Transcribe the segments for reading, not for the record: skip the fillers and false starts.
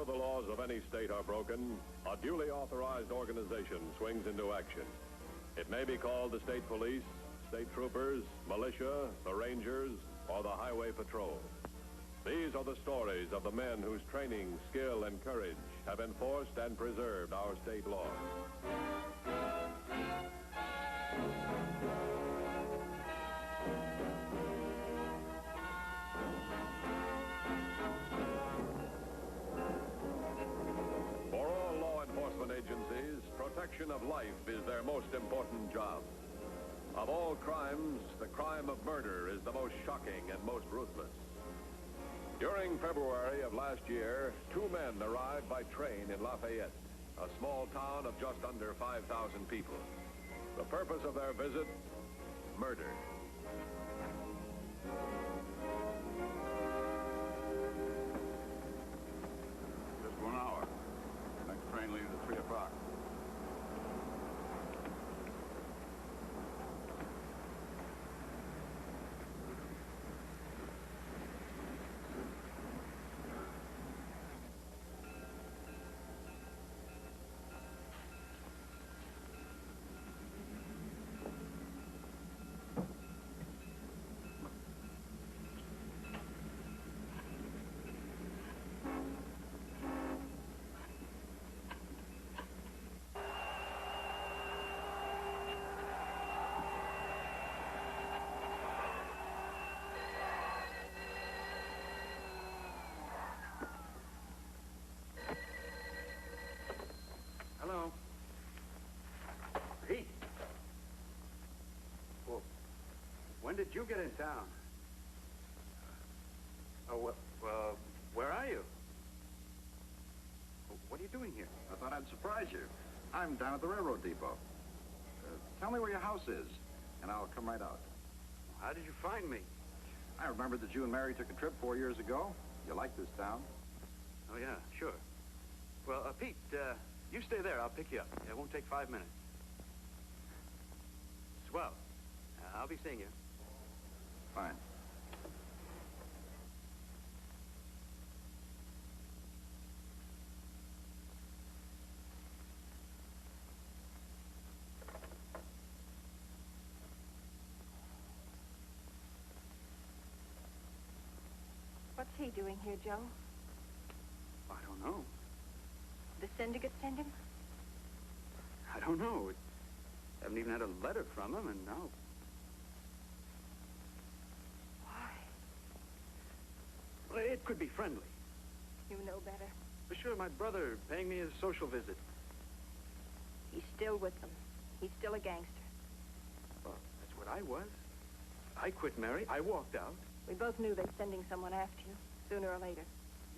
Whenever the laws of any state are broken, a duly authorized organization swings into action. It may be called the state police, state troopers, militia, the rangers, or the highway patrol. These are the stories of the men whose training, skill, and courage have enforced and preserved our state laws. For all law enforcement agencies, protection of life is their most important job. Of all crimes, the crime of murder is the most shocking and most ruthless. During February of last year, 2 men arrived by train in Lafayette, a small town of just under 5,000 people. The purpose of their visit, murder. Just 1 hour. Next train leaves at 3 o'clock. Hello. Pete. Well, when did you get in town? Oh, well, where are you? What are you doing here? I thought I'd surprise you. I'm down at the railroad depot. Tell me where your house is, and I'll come right out. How did you find me? I remember that you and Mary took a trip 4 years ago. You like this town? Oh, yeah, sure. Well, Pete, you stay there. I'll pick you up. It won't take 5 minutes. Swell. I'll be seeing you. Fine. What's he doing here, Joe? I don't know. The syndicate send him? I don't know. Haven't even had a letter from him, and now... Why? Well, it could be friendly. You know better. For sure, my brother paying me a social visit. He's still with them. He's still a gangster. Well, that's what I was. I quit Mary. I walked out. We both knew they're sending someone after you, sooner or later.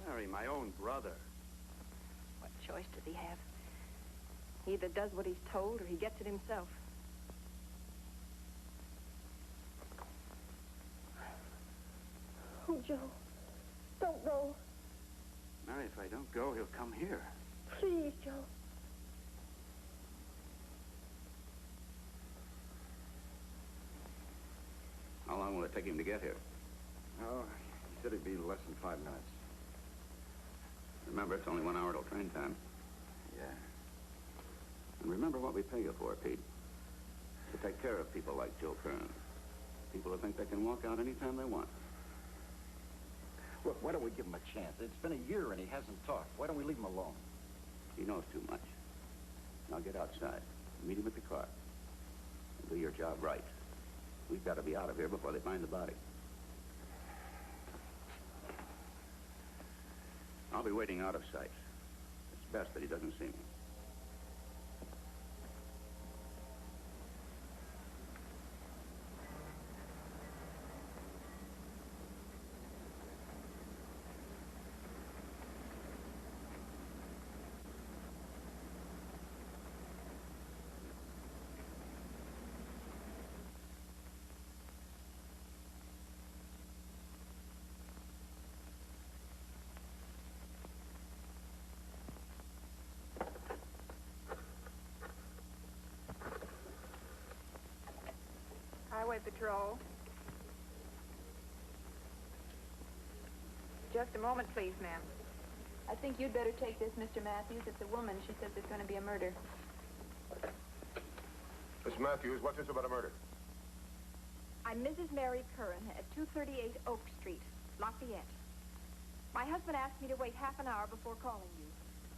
Mary, my own brother. What choice does he have? He either does what he's told or he gets it himself. Oh, Joe, don't go. Mary, if I don't go, he'll come here. Please, Joe. How long will it take him to get here? Oh, he said it'd be less than 5 minutes. Remember, it's only 1 hour till train time. Yeah. And remember what we pay you for, Pete. To take care of people like Joe Kern. People who think they can walk out anytime they want. Look, why don't we give him a chance? It's been a year and he hasn't talked. Why don't we leave him alone? He knows too much. Now get outside. Meet him at the car. And do your job right. We've got to be out of here before they find the body. I'll be waiting out of sight. It's best that he doesn't see me. Highway Patrol. Just a moment, please, ma'am. I think you'd better take this, Mr. Matthews. It's a woman. She says there's going to be a murder. Miss Matthews, what's this about a murder? I'm Mrs. Mary Curran at 238 Oak Street, Lafayette. My husband asked me to wait half an hour before calling you,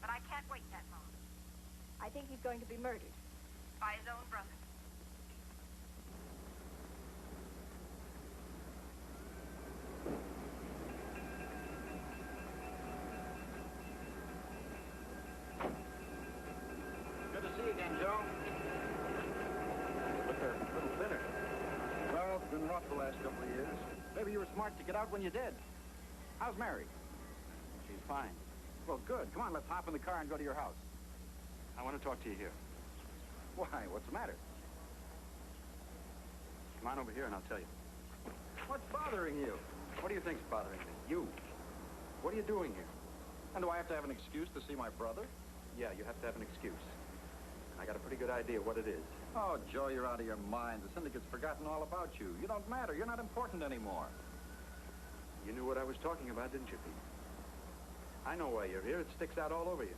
but I can't wait that long. I think he's going to be murdered by his own brother. Good to see you again, Joe. Look a little thinner. Well, it's been rough the last couple of years. Maybe you were smart to get out when you did. How's Mary? She's fine. Well, good. Come on, let's hop in the car and go to your house. I want to talk to you here. Why? What's the matter? Come on over here and I'll tell you. What's bothering you? What do you think's bothering me? You. What are you doing here? And do I have to have an excuse to see my brother? Yeah, you have to have an excuse. I got a pretty good idea what it is. Oh, Joe, you're out of your mind. The syndicate's forgotten all about you. You don't matter. You're not important anymore. You knew what I was talking about, didn't you, Pete? I know why you're here. It sticks out all over you.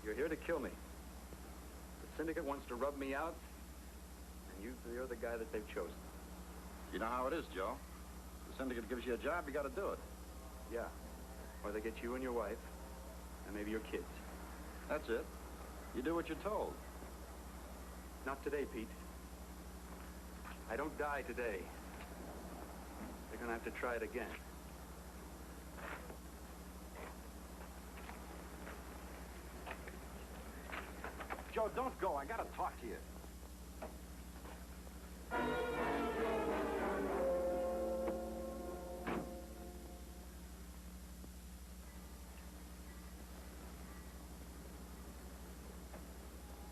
You're here to kill me. The syndicate wants to rub me out, and you're the guy that they've chosen. You know how it is, Joe. The syndicate gives you a job, you got to do it. Yeah. Or they get you and your wife, and maybe your kids. That's it. You do what you're told. Not today, Pete. I don't die today. They're going to have to try it again. Joe, don't go. I got to talk to you.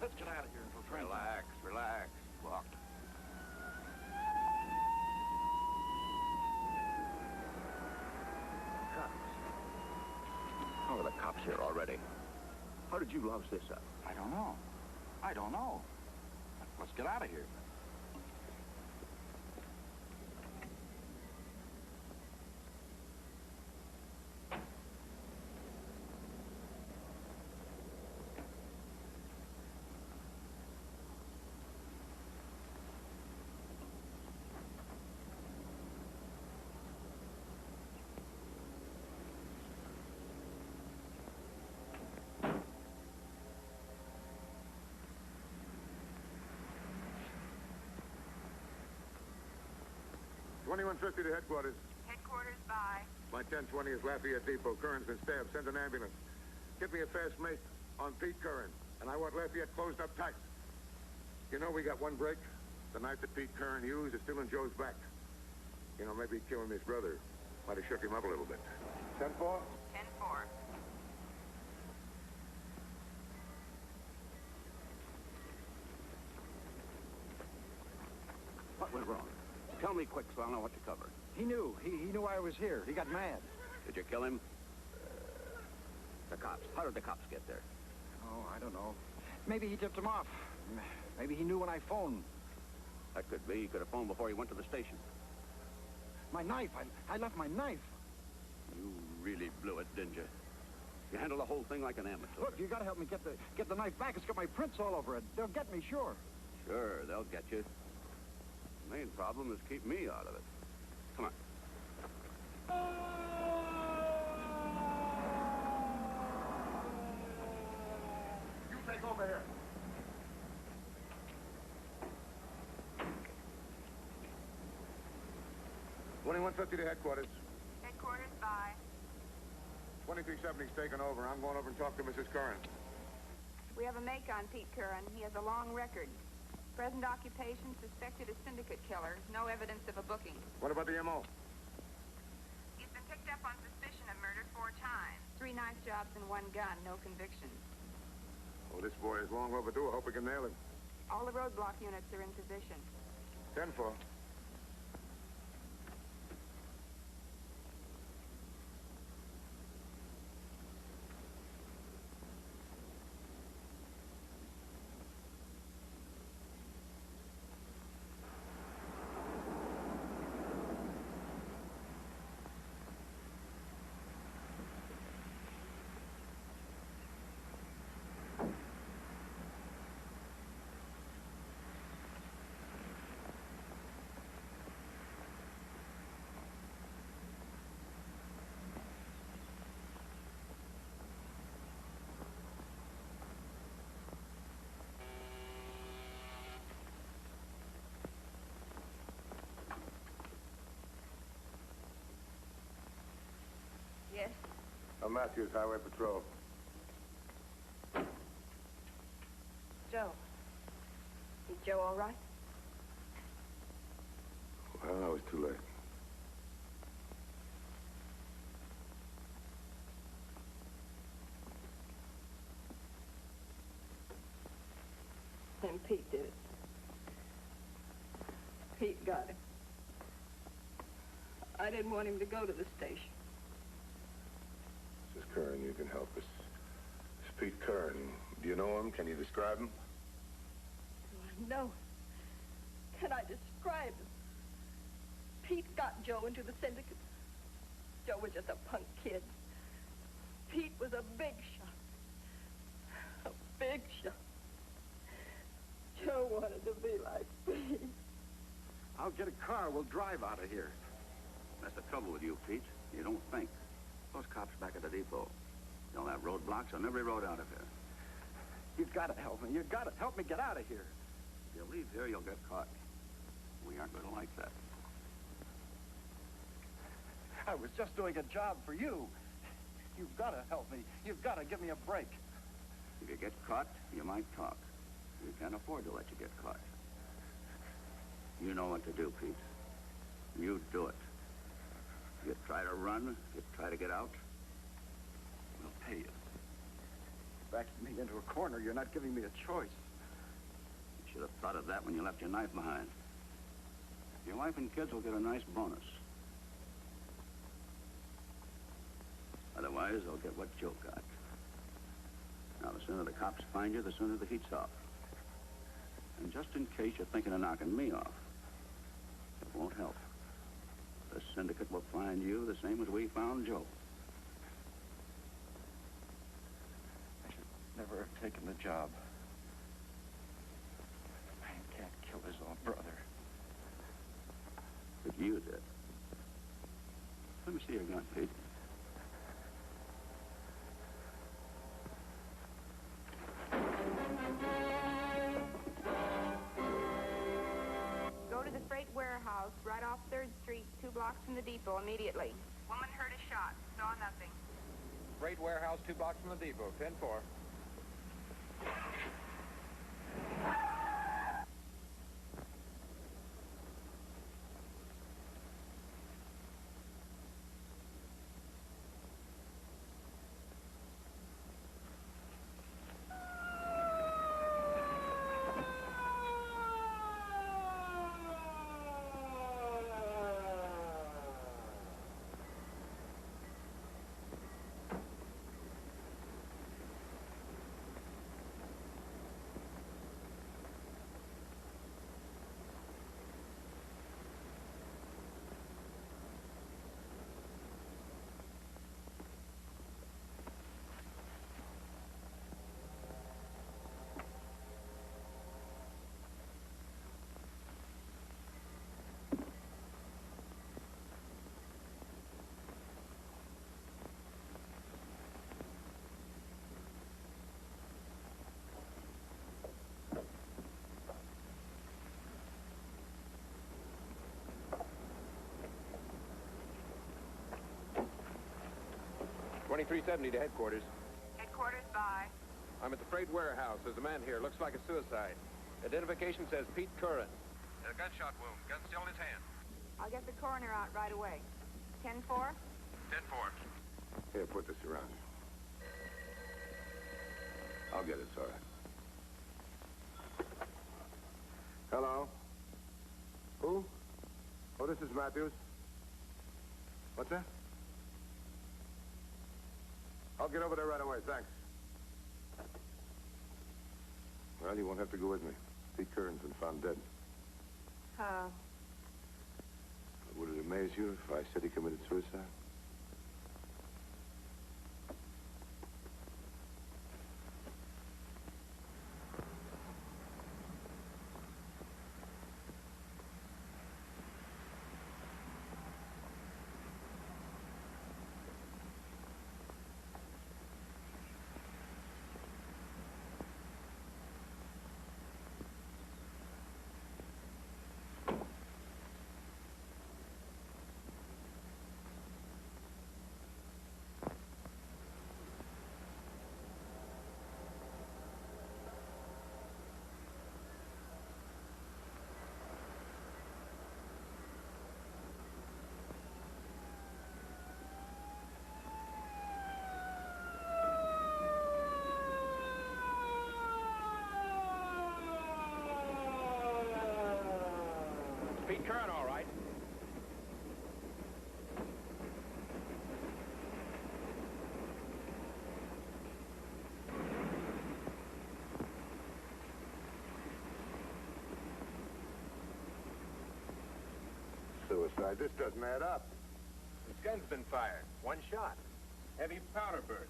Let's get out of here until train. Relax. Look. Cops. How are the cops here already? How did you louse this up? I don't know. Let's get out of here. $21.50 to headquarters. Headquarters by... My 1020 is Lafayette Depot. Curran's been stabbed. Send an ambulance. Get me a fast mate on Pete Curran. And I want Lafayette closed up tight. You know we got one break. The knife that Pete Curran used is still in Joe's back. You know, maybe killing his brother might have shook him up a little bit. 10-4? 10-4. What went wrong? Tell me quick so I'll know what to cover. He knew. He knew I was here. He got mad. Did you kill him? The cops. How did the cops get there? Oh, I don't know. Maybe he tipped him off. Maybe he knew when I phoned. That could be. He could have phoned before he went to the station. My knife. I left my knife. You really blew it, didn't you? You handled the whole thing like an amateur. Look, you got to help me get the knife back. It's got my prints all over it. They'll get me, sure. Sure, they'll get you. The main problem is keep me out of it. Come on. You take over here. $21.50 to headquarters. Headquarters by... 2370's taken over. I'm going over and talk to Mrs. Curran. We have a make on Pete Curran. He has a long record. Present occupation, suspected a syndicate killer. No evidence of a booking. What about the M.O.? He's been picked up on suspicion of murder 4 times. 3 knife jobs and 1 gun. No convictions. Oh, this boy is long overdue. I hope we can nail him. All the roadblock units are in position. 10-4. Matthews, Highway Patrol. Joe. Is Joe all right? Well, I was too late. Then Pete did it. Pete got him. I didn't want him to go to the station. Mrs. Curran, you can help us. It's Pete Curran. Do you know him? Can you describe him? Do I know? Can I describe him? Pete got Joe into the syndicate. Joe was just a punk kid. Pete was a big shot. A big shot. Joe wanted to be like Pete. I'll get a car. We'll drive out of here. That's the trouble with you, Pete. You don't think. Those cops back at the depot, they'll have roadblocks on every road out of here. You've got to help me. You've got to help me get out of here. If you leave here, you'll get caught. We aren't going to like that. I was just doing a job for you. You've got to help me. You've got to give me a break. If you get caught, you might talk. We can't afford to let you get caught. You know what to do, Pete. You do it. If you try to run, if you try to get out, we'll pay you. Backing me into a corner, you're not giving me a choice. You should have thought of that when you left your knife behind. Your wife and kids will get a nice bonus. Otherwise, they'll get what Joe got. Now, the sooner the cops find you, the sooner the heat's off. And just in case you're thinking of knocking me off, it won't help. The syndicate will find you the same as we found Joe. I should never have taken the job. A man can't kill his own brother. But you did. Let me see your gun, Pete. Go to the freight warehouse right off 3rd Street, 2 blocks from the depot immediately. Woman heard a shot. Saw nothing. Freight warehouse 2 blocks from the depot. 10-4. $2370 to headquarters. Headquarters by. I'm at the freight warehouse. There's a man here. Looks like a suicide. Identification says Pete Curran. A gunshot wound. Gun still in his hand. I'll get the coroner out right away. 10-4? 10-4. Here, put this around. I'll get it, sorry. Hello? Who? Oh, this is Matthews. What's that? I'll get over there right away, thanks. Well, you won't have to go with me. Pete Curran's been found dead. Would it amaze you if I said he committed suicide? Suicide. This doesn't add up. His gun's been fired. One shot. Heavy powder burn.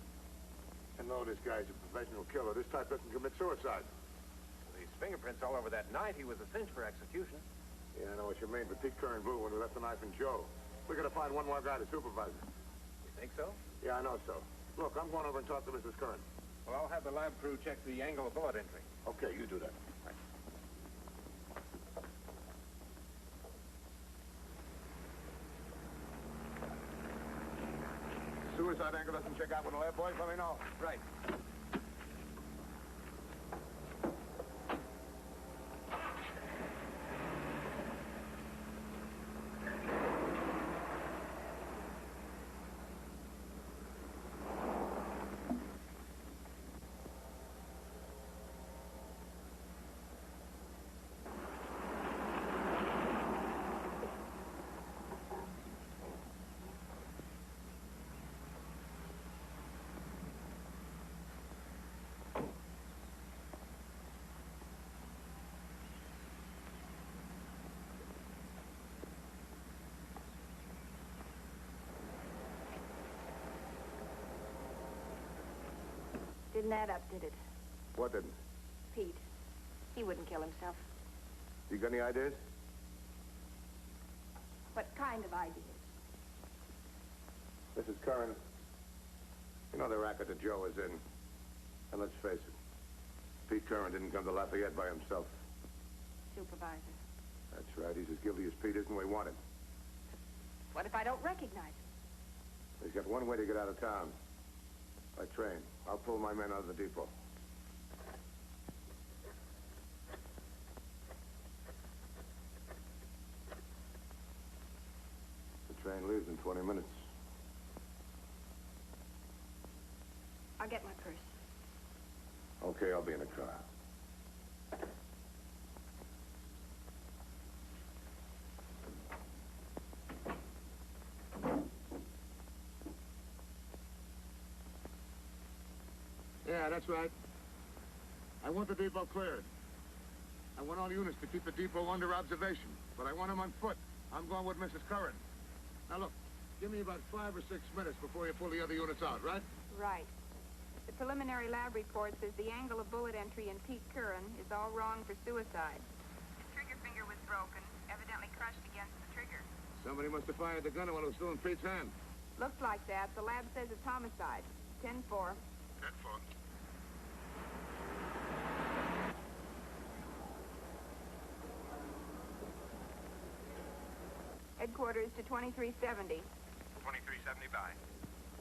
I know this guy's a professional killer. This type doesn't commit suicide. With these fingerprints all over that knife, he was a cinch for execution. Yeah, I know what you mean, but Pete Curran blew when he left the knife in Joe. We gotta find one more guy to supervise it. You think so? Yeah, I know so. Look, I'm going over and talk to Mrs. Curran. Well, I'll have the lab crew check the angle of bullet entry. Okay, you do that. Suicide angle doesn't check out with the lab boys, let me know. Right. Didn't add up, did it? What didn't? Pete. He wouldn't kill himself. You got any ideas? What kind of ideas? Mrs. Curran, you know the racket that Joe is in. And let's face it, Pete Curran didn't come to Lafayette by himself. Supervisor. That's right. He's as guilty as Pete is, and we want him. What if I don't recognize him? He's got one way to get out of town. By train. I'll pull my men out of the depot. The train leaves in 20 minutes. I'll get my purse. Okay, I'll be in the car. Yeah, that's right. I want the depot cleared. I want all units to keep the depot under observation, but I want them on foot. I'm going with Mrs. Curran. Now, look, give me about 5 or 6 minutes before you pull the other units out, right? Right. The preliminary lab report says the angle of bullet entry in Pete Curran is all wrong for suicide. His trigger finger was broken, evidently crushed against the trigger. Somebody must have fired the gun while it was still in Pete's hand. Looks like that. The lab says it's homicide. 10-4. 10-4. Headquarters to 2370. 2370 by.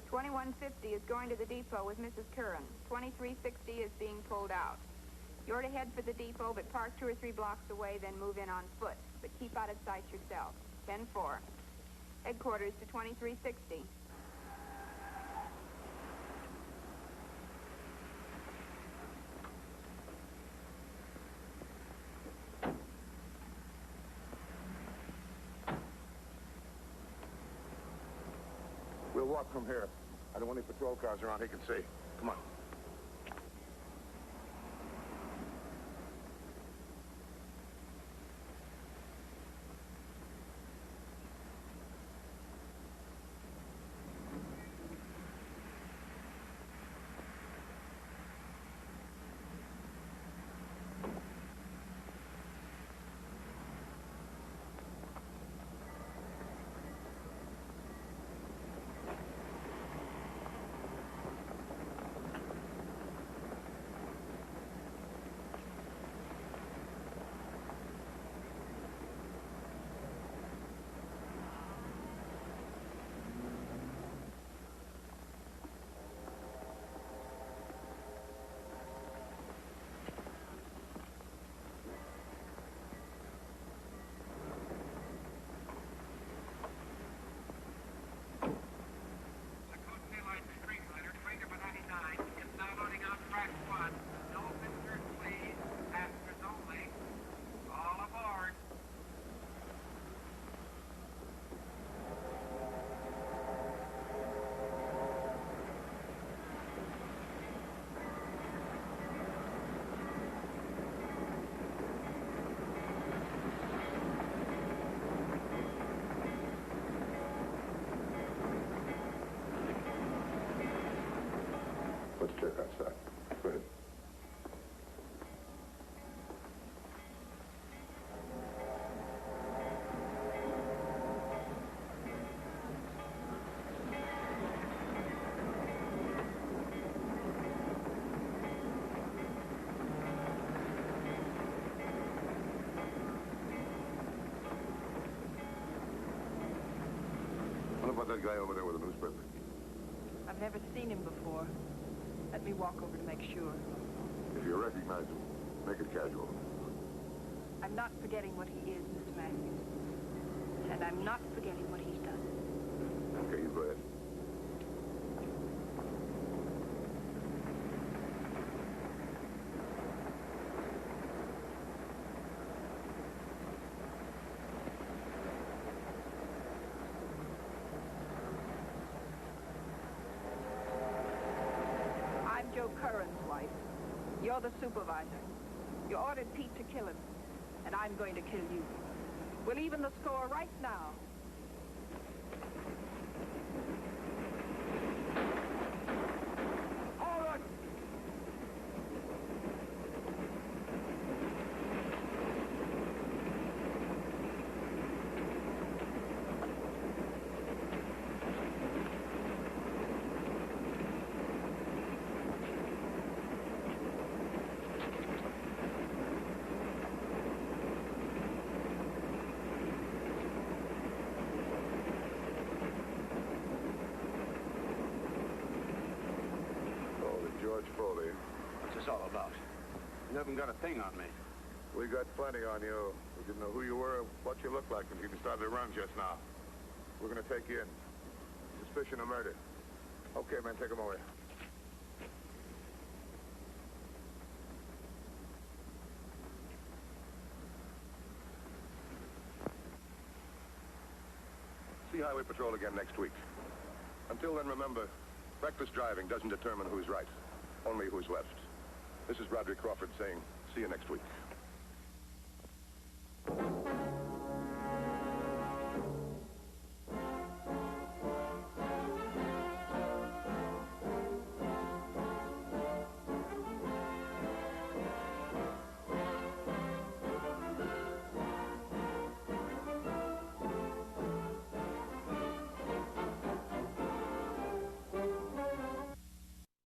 2150 is going to the depot with Mrs. Curran. 2360 is being pulled out. You're to head for the depot, but park 2 or 3 blocks away, then move in on foot. But keep out of sight yourself. 10-4. Headquarters to 2360. We'll walk from here. I don't want any patrol cars around he can see. Come on. Step outside. Go ahead. What about that guy over there with the newspaper? I've never seen him before. Let me walk over to make sure. If you recognize him, make it casual. I'm not forgetting what he is, Mr. Matthews. And I'm not forgetting what he's done. Okay, you go ahead. I'm Joe Curran's wife. You're the supervisor. You ordered Pete to kill him, and I'm going to kill you. We'll even the score right now. All right. George Foley. What's this all about? You haven't got a thing on me. We got plenty on you. We didn't know who you were or what you looked like until you started to run just now. We're going to take you in. Suspicion of murder. Okay, man, take him away. See Highway Patrol again next week. Until then, remember, reckless driving doesn't determine who's right, only who's left. This is Roderick Crawford saying, see you next week.